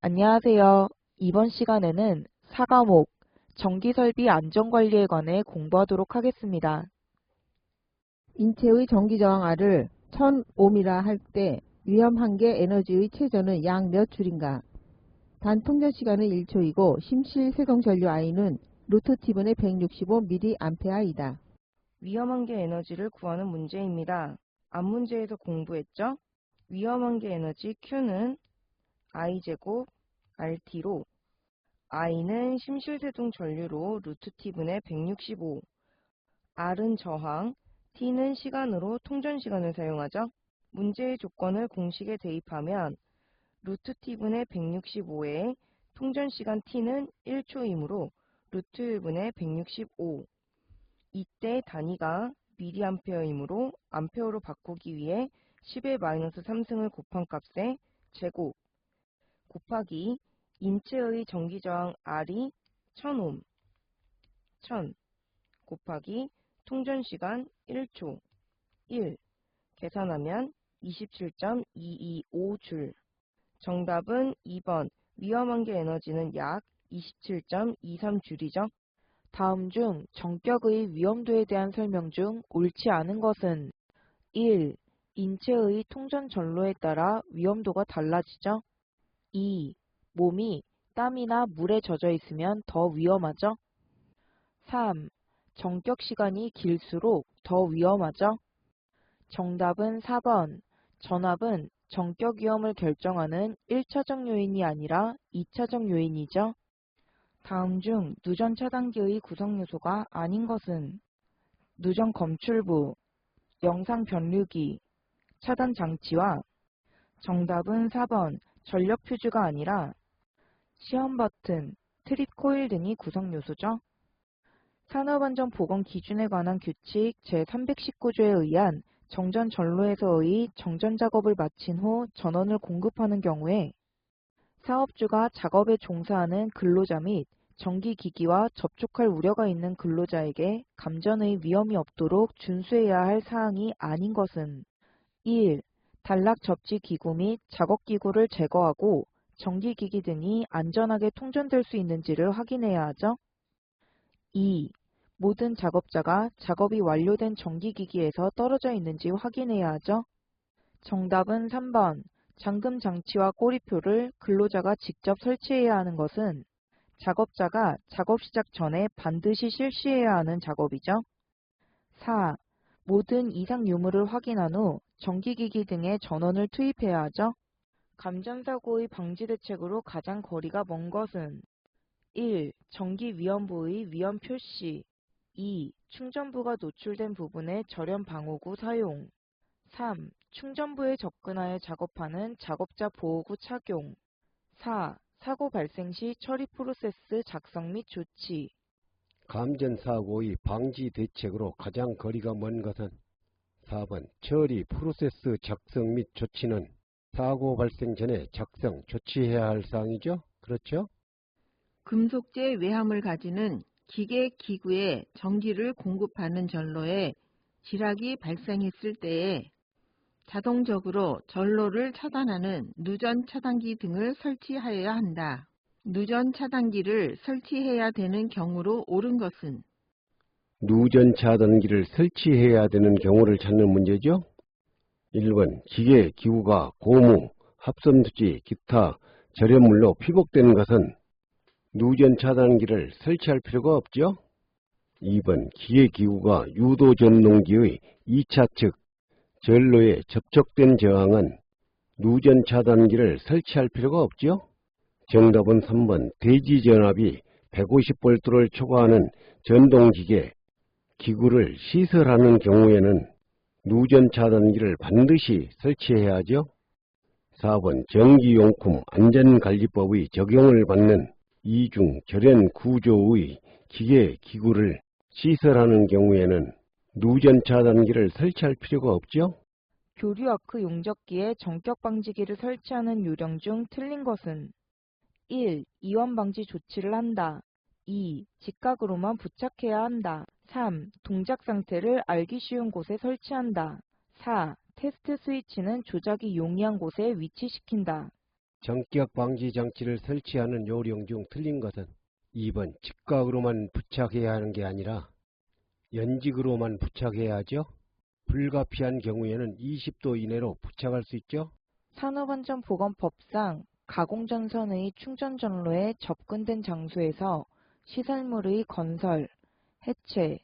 안녕하세요. 이번 시간에는 4과목 전기설비 안전관리에 관해 공부하도록 하겠습니다. 인체의 전기저항 R을 1000옴이라 할 때 위험한계 에너지의 최저는 약 몇 줄인가? 단 통전시간은 1초이고 심실 세동전류 I는 루트 T분의 165mA이다. 위험한계 에너지를 구하는 문제입니다. 앞 문제에서 공부했죠? 위험한계 에너지 Q는 I제곱 RT로 I는 심실세동 전류로 루트 T분의 165, R은 저항, T는 시간으로 통전시간을 사용하죠. 문제의 조건을 공식에 대입하면 루트 T분의 165에 통전시간 T는 1초이므로 루트 1분의 165. 이때 단위가 mA이므로 암페어로 바꾸기 위해 10의 마이너스 3승을 곱한 값의 제곱 곱하기 인체의 전기저항 R이 1000옴 1000 곱하기 통전시간 1초 1 계산하면 27.225줄. 정답은 2번 위험한계 에너지는 약 27.23줄이죠. 다음 중 전격의 위험도에 대한 설명 중 옳지 않은 것은 1. 인체의 통전 전로에 따라 위험도가 달라지죠. 2. 몸이 땀이나 물에 젖어 있으면 더 위험하죠. 3. 전격 시간이 길수록 더 위험하죠. 정답은 4번. 전압은 전격 위험을 결정하는 1차적 요인이 아니라 2차적 요인이죠. 다음 중 누전 차단기의 구성 요소가 아닌 것은 누전 검출부, 영상 변류기, 차단 장치와 정답은 4번 전력 퓨즈가 아니라 시험 버튼, 트립 코일 등이 구성 요소죠. 산업안전보건 기준에 관한 규칙 제319조에 의한 정전 전로에서의 정전 작업을 마친 후 전원을 공급하는 경우에 사업주가 작업에 종사하는 근로자 및 전기기기와 접촉할 우려가 있는 근로자에게 감전의 위험이 없도록 준수해야 할 사항이 아닌 것은 1. 단락 접지 기구 및 작업기구를 제거하고 전기기기 등이 안전하게 통전될 수 있는지를 확인해야 하죠. 2. 모든 작업자가 작업이 완료된 전기기기에서 떨어져 있는지 확인해야 하죠. 정답은 3번. 잠금 장치와 꼬리표를 근로자가 직접 설치해야 하는 것은 작업자가 작업 시작 전에 반드시 실시해야 하는 작업이죠. 4. 모든 이상 유무를 확인한 후 전기기기 등의 전원을 투입해야 하죠. 감전사고의 방지 대책으로 가장 거리가 먼 것은 1. 전기위험부의 위험 표시 2. 충전부가 노출된 부분의 절연 방호구 사용 3. 충전부에 접근하여 작업하는 작업자 보호구 착용 4. 사고 발생 시 처리 프로세스 작성 및 조치. 감전사고의 방지 대책으로 가장 거리가 먼 것은 4번 처리 프로세스 작성 및 조치는 사고 발생 전에 작성, 조치해야 할 사항이죠? 그렇죠? 금속재 외함을 가지는 기계 기구에 전기를 공급하는 전로에 지락이 발생했을 때에 자동적으로 전로를 차단하는 누전 차단기 등을 설치하여야 한다. 누전 차단기를 설치해야 되는 경우로 옳은 것은 누전 차단기를 설치해야 되는 경우를 찾는 문제죠? 1번 기계, 기구가 고무, 합섬수지, 기타, 절연물로 피복되는 것은 누전 차단기를 설치할 필요가 없죠? 2번 기계, 기구가 유도 전동기의 2차 측 전로에 접촉된 저항은 누전 차단기를 설치할 필요가 없죠? 정답은 3번 대지전압이 150V를 초과하는 전동기계, 기구를 시설하는 경우에는 누전 차단기를 반드시 설치해야 하죠. 4번 전기용품 안전관리법의 적용을 받는 이중 절연 구조의 기계, 기구를 시설하는 경우에는 누전 차단기를 설치할 필요가 없죠. 교류아크 용접기에 전격 방지기를 설치하는 요령 중 틀린 것은 1. 이완 방지 조치를 한다. 2. 직각으로만 부착해야 한다. 3. 동작 상태를 알기 쉬운 곳에 설치한다. 4. 테스트 스위치는 조작이 용이한 곳에 위치시킨다. 전격 방지 장치를 설치하는 요령 중 틀린 것은 2번 직각으로만 부착해야 하는 게 아니라 연직으로만 부착해야 하죠. 불가피한 경우에는 20도 이내로 부착할 수 있죠. 산업안전보건법상 가공전선의 충전전로에 접근된 장소에서 시설물의 건설, 해체,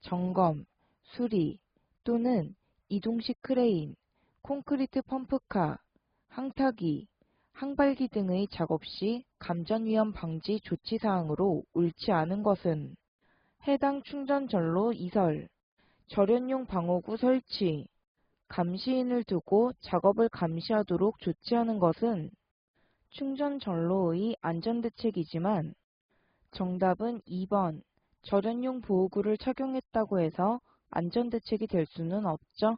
점검, 수리 또는 이동식 크레인, 콘크리트 펌프카, 항타기, 항발기 등의 작업 시 감전위험 방지 조치사항으로 옳지 않은 것은 해당 충전전로 이설, 절연용 방어구 설치, 감시인을 두고 작업을 감시하도록 조치하는 것은 충전전로의 안전대책이지만 정답은 2번 절연용 보호구를 착용했다고 해서 안전대책이 될 수는 없죠.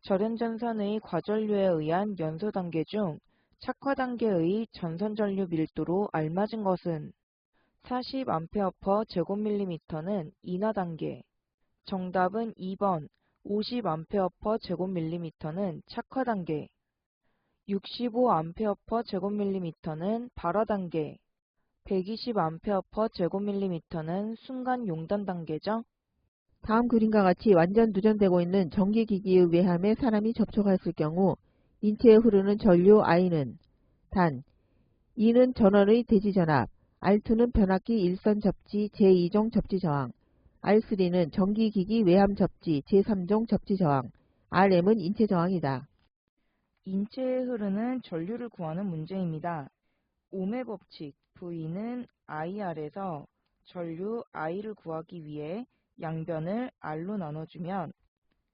절연전선의 과전류에 의한 연소 단계 중 착화 단계의 전선 전류 밀도로 알맞은 것은 40A/제곱m는 인하 단계. 정답은 2번 50A/제곱m는 착화 단계. 65A/제곱m는 발화 단계. 120A/제곱m는 순간 용단 단계죠. 다음 그림과 같이 완전 누전되고 있는 전기기기의 외함에 사람이 접촉했을 경우 인체에 흐르는 전류 I는 단 E는 전원의 대지전압, R2는 변압기 일선 접지 제2종 접지 저항, R3는 전기기기 외함 접지 제3종 접지 저항, Rm은 인체 저항이다. 인체에 흐르는 전류를 구하는 문제입니다. 옴의 법칙 V는 IR에서 전류 I를 구하기 위해 양변을 R로 나눠주면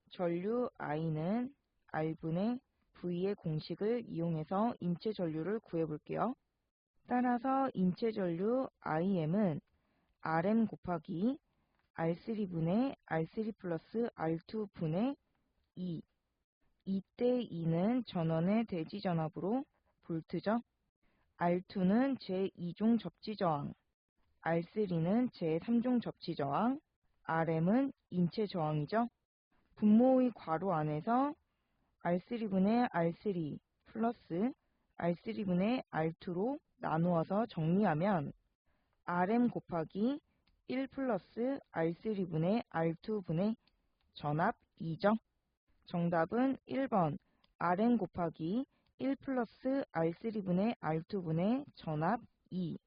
전류 I는 R분의 V의 공식을 이용해서 인체 전류를 구해볼게요. 따라서 인체 전류 IM은 RM 곱하기 R3분의 R3 플러스 R2분의 2. 이때 E는 전원의 대지전압으로 볼트죠. R2는 제2종 접지저항, R3는 제3종 접지저항, Rm은 인체 저항이죠. 분모의 괄호 안에서 R3분의 R3 플러스 R3분의 R2로 나누어서 정리하면 Rm 곱하기 1 플러스 R3분의 R2분의 전압 2죠. 정답은 1번 Rm 곱하기 1 플러스 R3분의 R2분의 전압 2.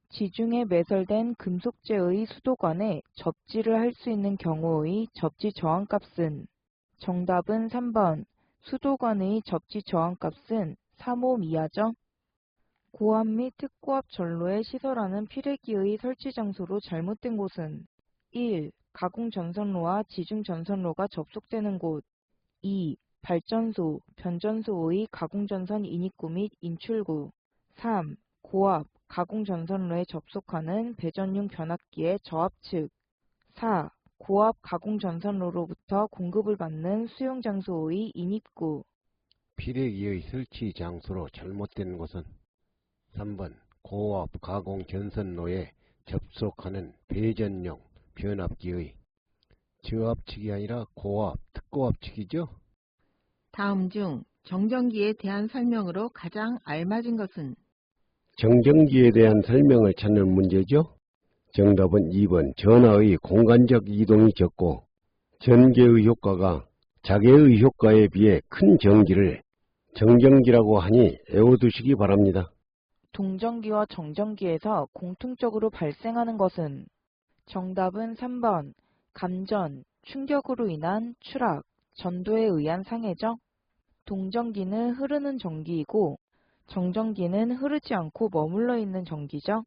지중해 매설된 금속재의 수도관에 접지를 할 수 있는 경우의 접지 저항값은 정답은 3번 수도관의 접지 저항값은 3옴 이하죠. 고압 및 특고압 전로에 시설하는 피레기의 설치 장소로 잘못된 곳은 1. 가공전선로와 지중전선로가 접속되는 곳 2. 발전소, 변전소의 가공전선 인입구 및 인출구 3. 고압, 가공전선로에 접속하는 배전용 변압기의 저압측 4. 고압 가공전선로로부터 공급을 받는 수용장소의 인입구. 피레기의 설치 장소로 잘못된 곳은 3번 고압 가공 전선로에 접속하는 배전용 변압기의 저압측이 아니라 고압, 특고압측이죠. 다음 중 정전기에 대한 설명으로 가장 알맞은 것은 정전기에 대한 설명을 찾는 문제죠. 정답은 2번 전하의 공간적 이동이 적고 전개의 효과가 자개의 효과에 비해 큰 전기를 정전기라고 하니 외워두시기 바랍니다. 동전기와 정전기에서 공통적으로 발생하는 것은 정답은 3번 감전, 충격으로 인한 추락, 전도에 의한 상해죠. 동전기는 흐르는 전기이고 정전기는 흐르지 않고 머물러 있는 전기죠.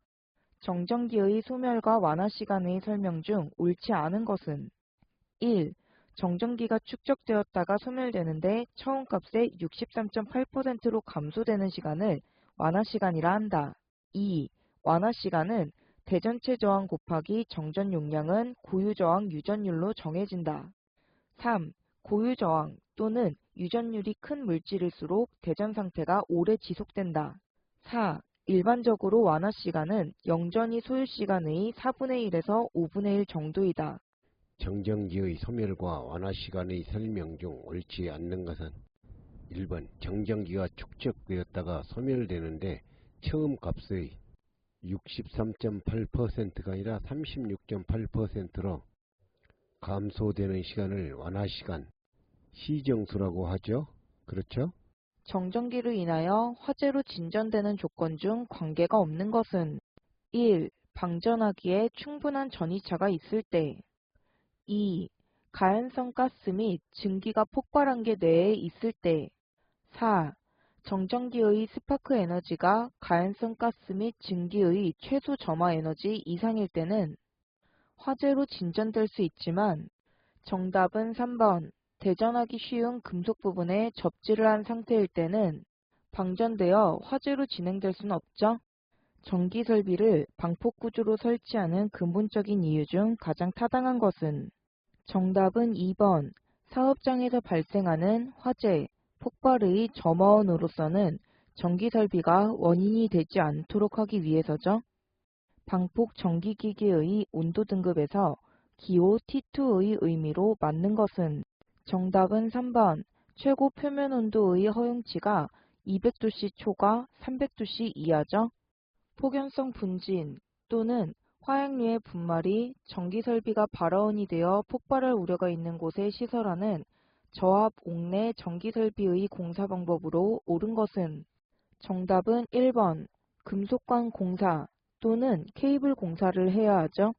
정전기의 소멸과 완화 시간의 설명 중 옳지 않은 것은 1. 정전기가 축적되었다가 소멸되는데 처음값의 63.8%로 감소되는 시간을 완화 시간이라 한다. 2. 완화 시간은 대전체 저항 곱하기 정전 용량은 고유 저항 유전율로 정해진다. 3. 고유 저항 또는 유전율이 큰 물질일수록 대전 상태가 오래 지속된다. 4. 일반적으로 완화 시간은 영전이 소요 시간의 4분의 1에서 5분의 1 정도이다. 정전기의 소멸과 완화 시간의 설명 중 옳지 않는 것은 1번 정전기가 축적되었다가 소멸되는데 처음 값의 63.8%가 아니라 36.8%로 감소되는 시간을 완화시간, 시정수라고 하죠. 그렇죠? 정전기로 인하여 화재로 진전되는 조건 중 관계가 없는 것은 1. 방전하기에 충분한 전이차가 있을 때 2. 가연성 가스 및 증기가 폭발한 게 내에 있을 때 4. 정전기의 스파크 에너지가 가연성 가스 및 증기의 최소 점화 에너지 이상일 때는 화재로 진전될 수 있지만 정답은 3번. 대전하기 쉬운 금속 부분에 접지를 한 상태일 때는 방전되어 화재로 진행될 수는 없죠. 전기 설비를 방폭 구조로 설치하는 근본적인 이유 중 가장 타당한 것은 정답은 2번. 사업장에서 발생하는 화재, 폭발의 점화원으로서는 전기 설비가 원인이 되지 않도록 하기 위해서죠. 방폭 전기기기의 온도 등급에서 기호 T2의 의미로 맞는 것은 정답은 3번. 최고 표면 온도의 허용치가 200°C 초과 300°C 이하죠. 폭연성 분진 또는 화약류의 분말이 전기설비가 발화원이 되어 폭발할 우려가 있는 곳에 시설하는 저압 옥내 전기설비의 공사 방법으로 옳은 것은 정답은 1번. 금속관 공사 또는 케이블 공사를 해야 하죠.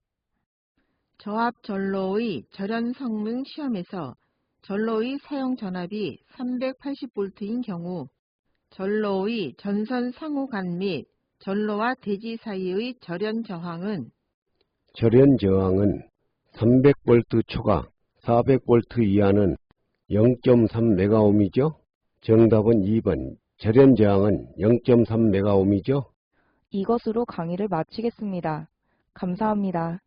저압 전로의 절연 성능 시험에서 전로의 사용 전압이 380V인 경우 전로의 전선 상호간 및 전로와 대지 사이의 절연 저항은 절연 저항은 300V 초과 400V 이하는 0.3MΩ이죠. 정답은 2번. 절연 저항은 0.3MΩ이죠. 이것으로 강의를 마치겠습니다. 감사합니다.